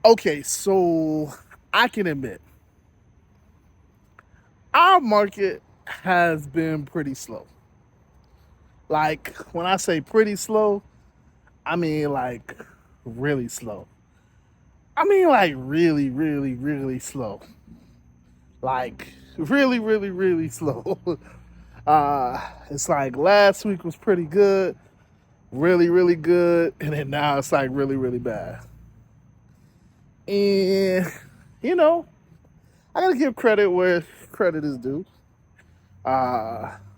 Okay, so I can admit our market has been pretty slow. Like when I say pretty slow, I mean like really slow. I mean like really, really, really slow. Like really, really, really slow. It's like last week was pretty good, really, really good, and then now it's like really, really bad. And you know, I gotta give credit where credit is due.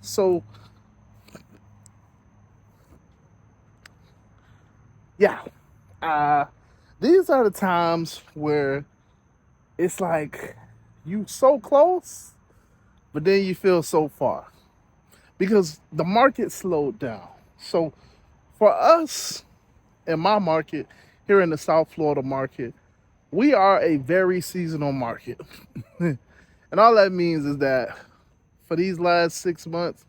So yeah, uh, these are the times where it's like you so close, but then you feel so far because the market slowed down. So for us in my market here in the South Florida market, we are a very seasonal market. And all that means is that for these last 6 months,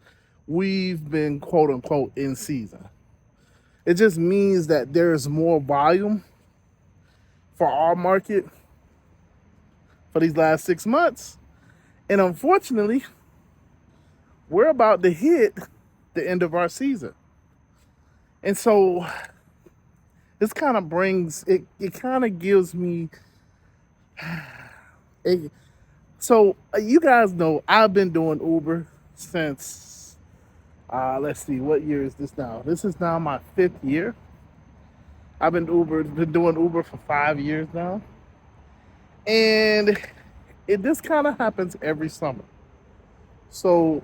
we've been quote unquote in season. It just means that there's more volume for our market for these last 6 months. And unfortunately, we're about to hit the end of our season. And so this kind of brings it kind of gives me a, so you guys know I've been doing Uber since let's see, what year is this now? This is now my fifth year. I've been doing Uber for 5 years now. And this kind of happens every summer. So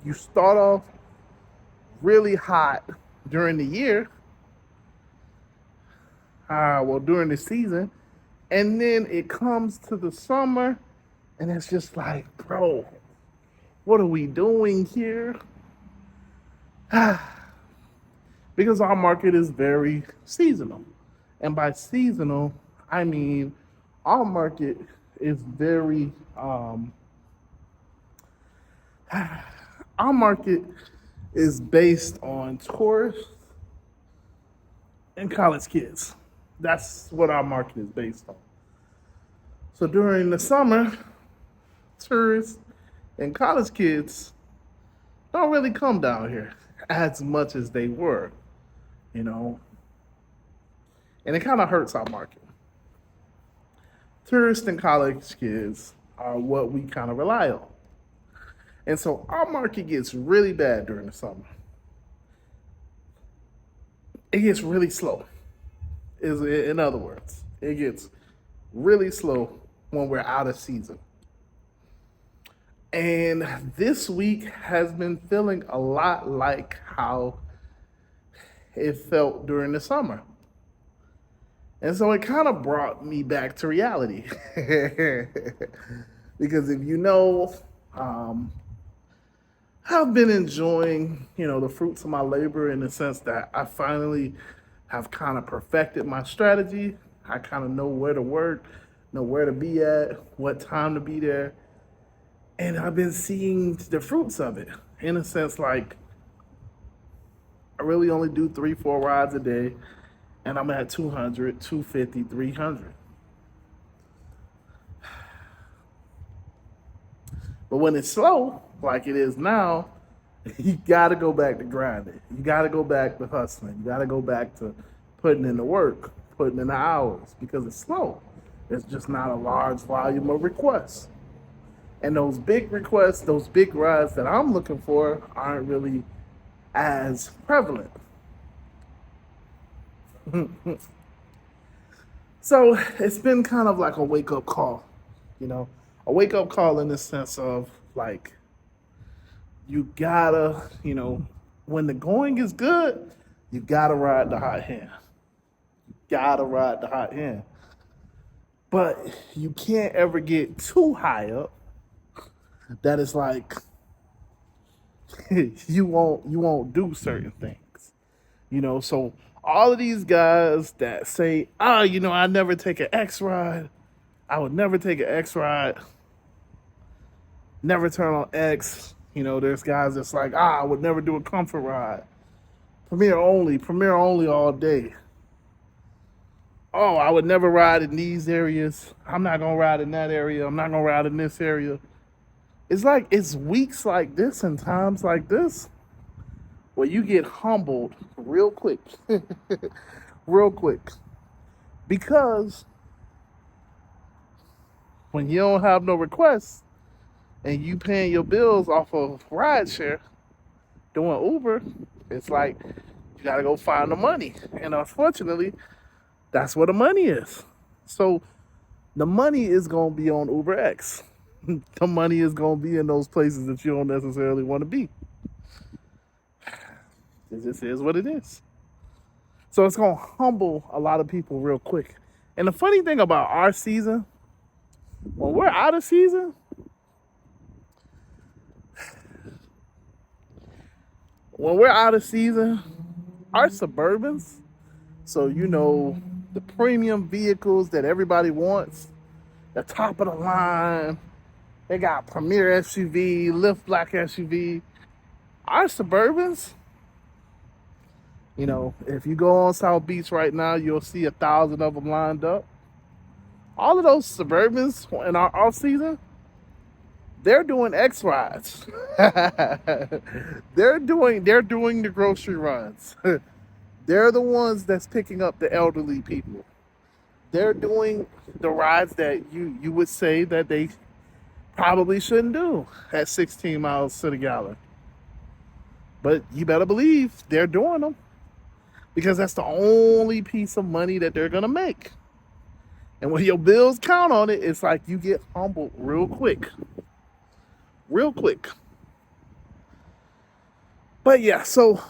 you start off really hot during the year, well, during the season, and then it comes to the summer, and it's just like, bro, what are we doing here? Because our market is very seasonal. And by seasonal, I mean our market is very, our market is based on tourists and college kids. That's what our market is based on. So during the summer, tourists and college kids don't really come down here as much as they were, you know, and it kind of hurts our market. Tourists and college kids are what we kind of rely on. And so our market gets really bad during the summer. It gets really slow. Is in other words, it gets really slow when we're out of season. And this week has been feeling a lot like how it felt during the summer. And so it kind of brought me back to reality. Because if you know, um, I've been enjoying, the fruits of my labor in the sense that I finally have kind of perfected my strategy. I kind of know where to work, know where to be at, what time to be there. And I've been seeing the fruits of it in a sense like I really only do 3, 4 rides a day, and I'm at 200, 250, 300. But when it's slow, like it is now, you got to go back to grinding. You got to go back to hustling. You got to go back to putting in the work, putting in the hours because it's slow. It's just not a large volume of requests. And those big requests, those big rides that I'm looking for aren't really as prevalent. So it's been kind of like a wake up call, you know, a wake up call in the sense of like, you gotta, when the going is good, you gotta ride the hot hand. You gotta ride the hot hand. But you can't ever get too high up that it's like you won't do certain things. So all of these guys that say, I never take an X ride, I would never take an X ride, never turn on X. There's guys that's like, I would never do a comfort ride. Premier only all day. oh, I would never ride in these areas. I'm not gonna ride in that area. I'm not gonna ride in this area. It's like it's weeks like this and times like this where you get humbled real quick. Real quick. Because when you don't have no requests and you paying your bills off of rideshare, doing Uber, it's like you gotta go find the money. And unfortunately, that's where the money is. So the money is gonna be on Uber X. The money is gonna be in those places that you don't necessarily want to be. It just is what it is. So it's gonna humble a lot of people real quick. And the funny thing about our season, when we're out of season, our Suburbans, so the premium vehicles that everybody wants, the top of the line, they got Premier SUV, Lift Black SUV. Our Suburbans, if you go on South Beach right now, you'll see 1,000 of them lined up. All of those Suburbans in our off season, they're doing X rides. they're doing the grocery runs. They're the ones that's picking up the elderly people. They're doing the rides that you would say that they probably shouldn't do at 16 miles to the gallon. But you better believe they're doing them because that's the only piece of money that they're gonna make. And when your bills count on it, it's like you get humbled real quick. Real quick. But yeah, so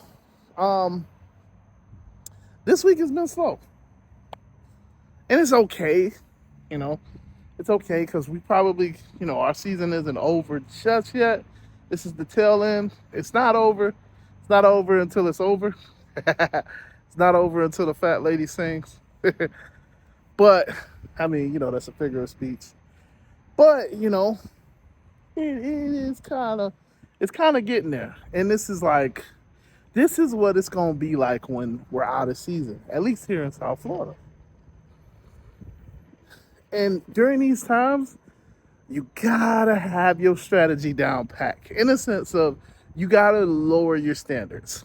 this week has been slow. And it's okay, It's okay because we probably, our season isn't over just yet. This is the tail end. It's not over. It's not over until it's over. It's not over until the fat lady sings. But, I mean, that's a figure of speech. But, it is it's kind of getting there. And this is what it's going to be like when we're out of season, at least here in South Florida. And during these times, you gotta have your strategy down pat, in a sense of you gotta lower your standards.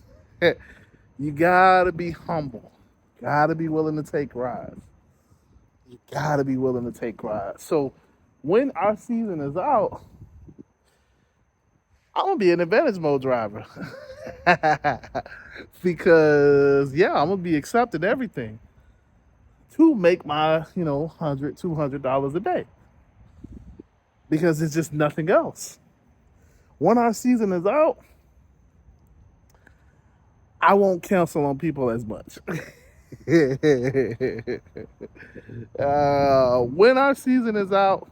You gotta be humble. You gotta be willing to take rides. So when our season is out, I'm gonna be an advantage mode driver. Because I'm gonna be accepting everything to make my, $100, $200 a day. Because it's just nothing else. When our season is out, I won't cancel on people as much. When our season is out,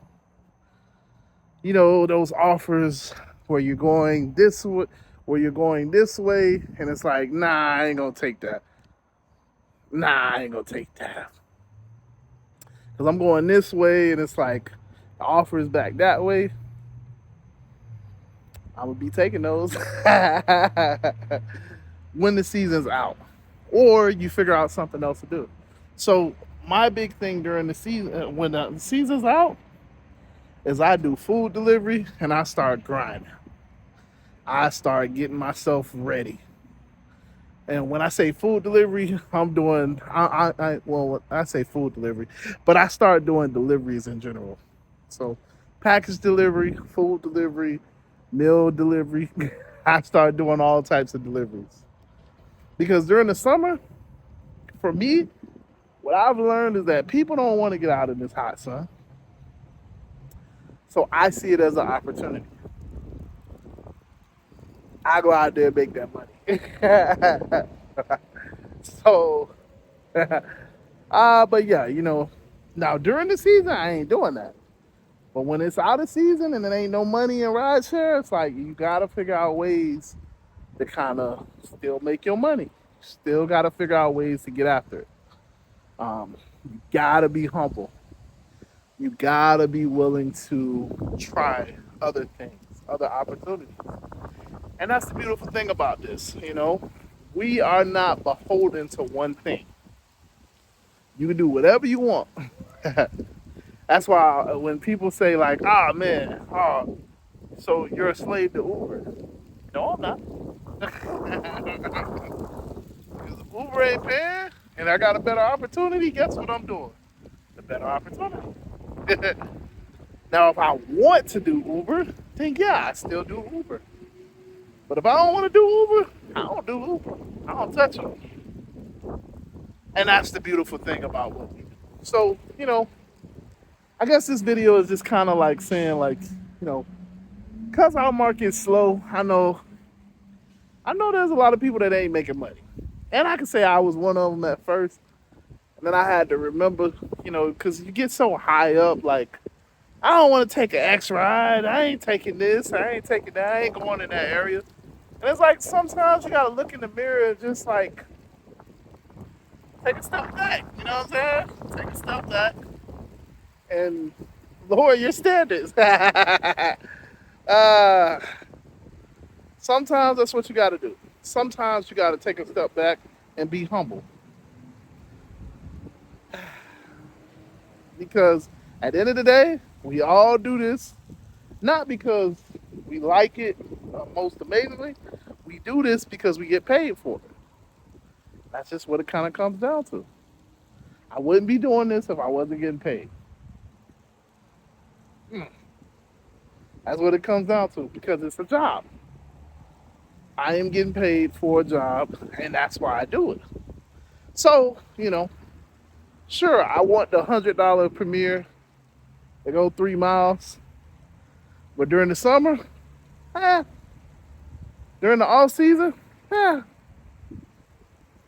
those offers where you're going this way, and it's like, nah, I ain't gonna take that. Because I'm going this way, and it's like, the offer is back that way. I'm going to be taking those when the season's out. Or you figure out something else to do. So my big thing during the season, when the season's out, is I do food delivery and I start grinding. I start getting myself ready. And when I say food delivery, I'm doing, I say food delivery, but I start doing deliveries in general. So package delivery, food delivery, meal delivery. I start doing all types of deliveries. Because during the summer, for me, what I've learned is that people don't want to get out in this hot sun. So I see it as an opportunity. I go out there and make that money. So, but yeah, now during the season, I ain't doing that. But when it's out of season and there ain't no money in rideshare, it's like you gotta figure out ways to kind of still make your money. Still gotta figure out ways to get after it. You gotta be humble. You gotta be willing to try other things, other opportunities. And that's the beautiful thing about this, We are not beholden to one thing. You can do whatever you want. That's why when people say like, "Ah, man, oh, so you're a slave to Uber?" No, I'm not. Because if Uber ain't paying, and I got a better opportunity, guess what I'm doing? The better opportunity. Now, if I want to do Uber, then yeah, I still do Uber. But if I don't want to do Uber, I don't do Uber. I don't touch them. And that's the beautiful thing about what we do. So, I guess this video is just kind of like saying, like, because our market's slow, I know there's a lot of people that ain't making money. And I can say I was one of them at first. And then I had to remember, because you get so high up, like, I don't want to take an X ride. I ain't taking this. I ain't taking that. I ain't going in that area. And it's like sometimes you got to look in the mirror and just like take a step back. You know what I'm saying? Take a step back and lower your standards. Sometimes that's what you got to do. Sometimes you got to take a step back and be humble. Because at the end of the day, we all do this, not because we like it most amazingly. We do this because we get paid for it. That's just what it kind of comes down to. I wouldn't be doing this if I wasn't getting paid. That's what it comes down to, because it's a job. I am getting paid for a job, and that's why I do it. So, sure, I want the $100 premiere to go 3 miles, but during the summer, during the off season, I'm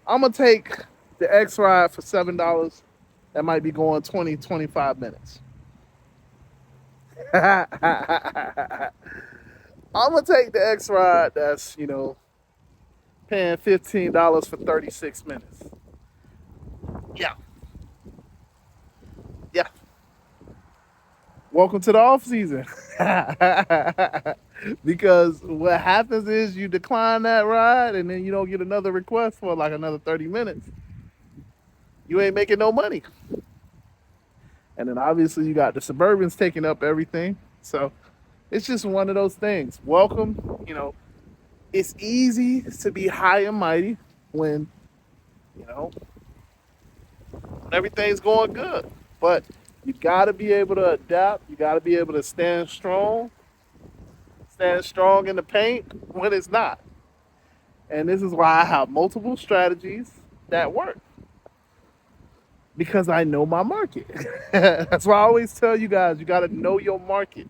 gonna take the X ride for $7. That might be going 20, 25 minutes. I'm gonna take the X ride that's, paying $15 for 36 minutes. Yeah. Yeah. Welcome to the off season. Because what happens is you decline that ride and then you don't get another request for like another 30 minutes. You ain't making no money. And then obviously you got the Suburbans taking up everything. So it's just one of those things. Welcome. It's easy to be high and mighty when, when everything's going good. But you got to be able to adapt. You got to be able to stand strong in the paint when it's not. And this is why I have multiple strategies that work. Because I know my market. That's why I always tell you guys, you got to know your market.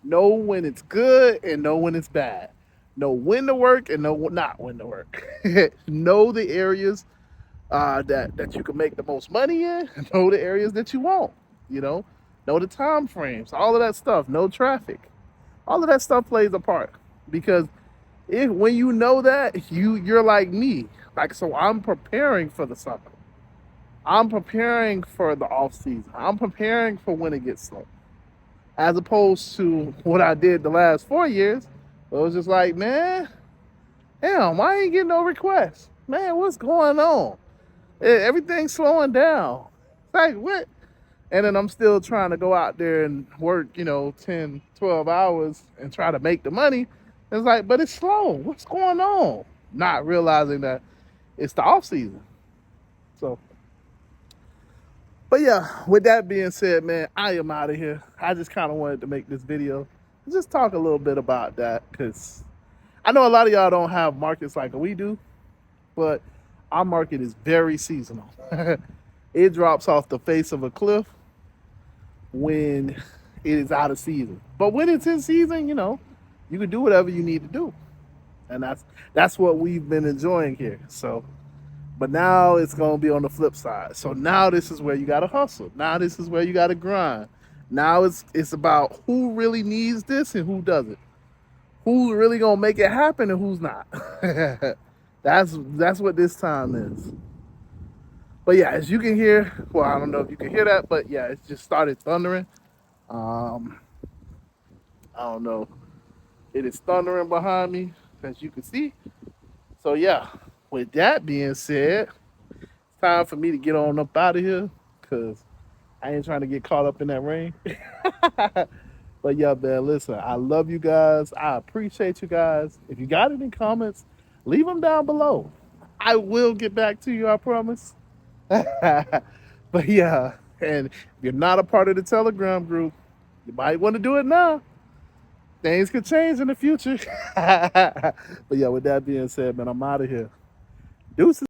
Know when it's good and know when it's bad. Know when to work and know not when to work. Know the areas that you can make the most money in. Know the areas that you won't. Know the time frames. All of that stuff. Know traffic. All of that stuff plays a part. Because when you know that, you're like me. Like, so I'm preparing for the summer. I'm preparing for the off season. I'm preparing for when it gets slow. As opposed to what I did the last 4 years. It was just like, man, damn, why ain't getting no requests? Man, what's going on? Everything's slowing down. Like, what? And then I'm still trying to go out there and work, 10, 12 hours and try to make the money. It's like, but it's slow. What's going on? Not realizing that it's the off season. So, but yeah, with that being said, man, I am out of here. I just kind of wanted to make this video and just talk a little bit about that, because I know a lot of y'all don't have markets like we do, but our market is very seasonal. It drops off the face of a cliff when it is out of season. But when it's in season, you can do whatever you need to do. And that's what we've been enjoying here. So, but now it's going to be on the flip side. So now this is where you got to hustle. Now this is where you got to grind. Now it's about who really needs this and who doesn't. Who's really going to make it happen and who's not. That's what this time is. But yeah, as you can hear, well, I don't know if you can hear that, but yeah, it just started thundering. I don't know. It is thundering behind me, as you can see. So yeah, with that being said, it's time for me to get on up out of here. because I ain't trying to get caught up in that rain. But yeah, man, listen, I love you guys. I appreciate you guys. If you got any comments, leave them down below. I will get back to you, I promise. But yeah, and if you're not a part of the Telegram group, you might want to do it now. Things could change in the future. But yeah, with that being said, man, I'm out of here. Deuces.